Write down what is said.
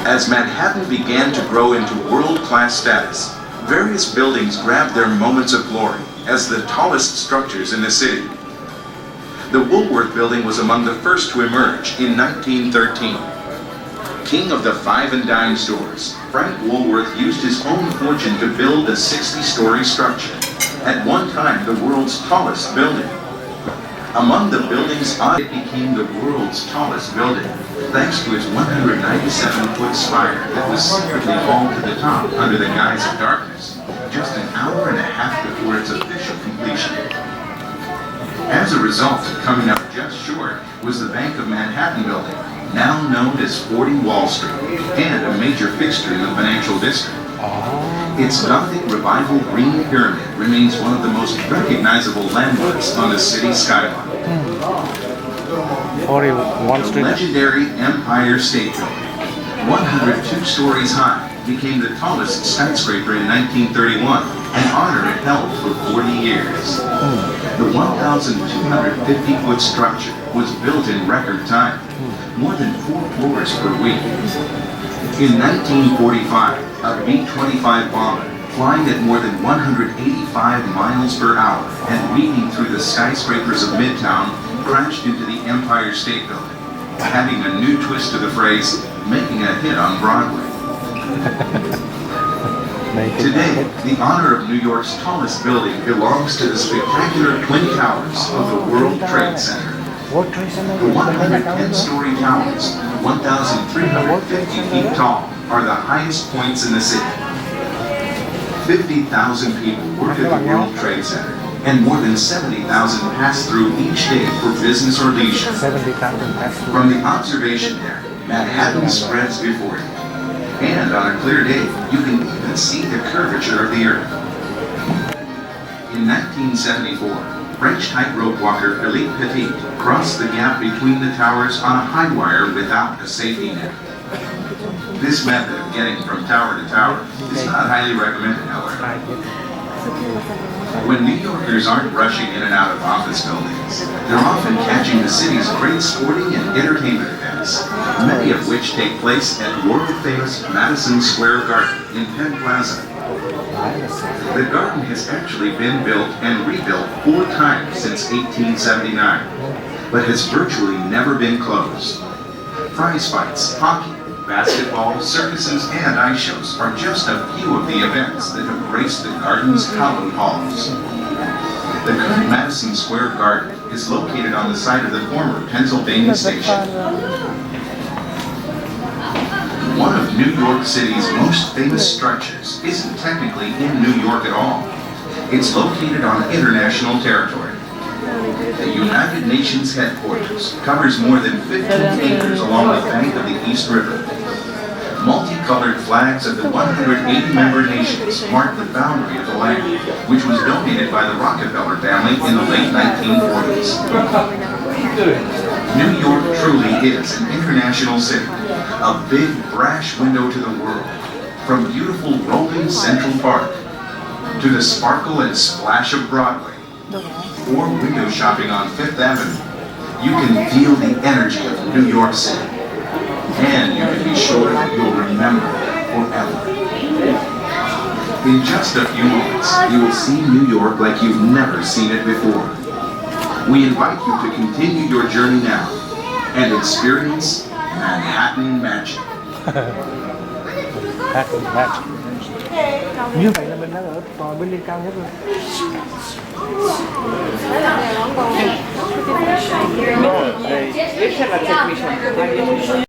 As Manhattan began to grow into world-class status, various buildings grabbed their moments of glory as the tallest structures in the city. The Woolworth Building was among the first to emerge in 1913. King of the five and dime stores, Frank Woolworth used his own fortune to build a 60-story structure, at one time the world's tallest building. Among the buildings on it became the world's tallest building, thanks to its 197-foot spire that was secretly hauled to the top under the guise of darkness, just an hour and a half before its official completion. As a result, coming up just short was the Bank of Manhattan building, now known as 40 Wall Street, and a major fixture in the financial district. Its Gothic Revival green pyramid remains one of the most recognizable landmarks on the city skyline. 40 Wall The Street. legendary Empire State Building, 102 stories high, became the tallest skyscraper in 1931, an honor it held for 40 years. The 1,250-foot structure was built in record time, more than 4 floors per week. In 1945, a B-25 bomber, flying at more than 185 miles per hour and weaving through the skyscrapers of Midtown, crashed into the Empire State Building, adding a new twist to the phrase, making a hit on Broadway. Today, the honor of New York's tallest building belongs to the spectacular Twin Towers of the World Trade Center. World Trade Center. The 110-story towers, 1,350 feet tall, are the highest points in the city. 50,000 people work at the World Trade Center, and more than 70,000 pass through each day for business or leisure. 70,000 pass through. From the observation deck, Manhattan spreads before you. And on a clear day, you can even see the curvature of the earth. In 1974, French tightrope walker Philippe Petit crossed the gap between the towers on a high wire without a safety net. This method of getting from tower to tower is not highly recommended, however. When New Yorkers aren't rushing in and out of office buildings, they're often catching the city's great sporting and entertainment events, many of which take place at world-famous Madison Square Garden in Penn Plaza. The garden has actually been built and rebuilt 4 times since 1879, but has virtually never been closed. Prize fights, hockey, basketball, circuses, and ice shows are just a few of the events that have graced the garden's hallowed halls. The current Madison Square Garden is located on the site of the former Pennsylvania Station. One of New York City's most famous structures isn't technically in New York at all. It's located on international territory. The United Nations headquarters covers more than 15 acres along the bank of the East River. Multicolored flags of the 180 member nations mark the boundary of the land, which was donated by the Rockefeller family in the late 1940s. New York truly is an international city, a big, brash window to the world, from beautiful rolling Central Park to the sparkle and splash of Broadway, or window shopping on Fifth Avenue. You can feel the energy of New York City, and you can be sure that you'll remember it forever. In just a few moments, you will see New York like you've never seen it before. We invite you to continue your journey now and experience Manhattan Magic. Manhattan Magic. Như vậy là mình đang ở tòa building cao nhất rồi. No, they cannot take me.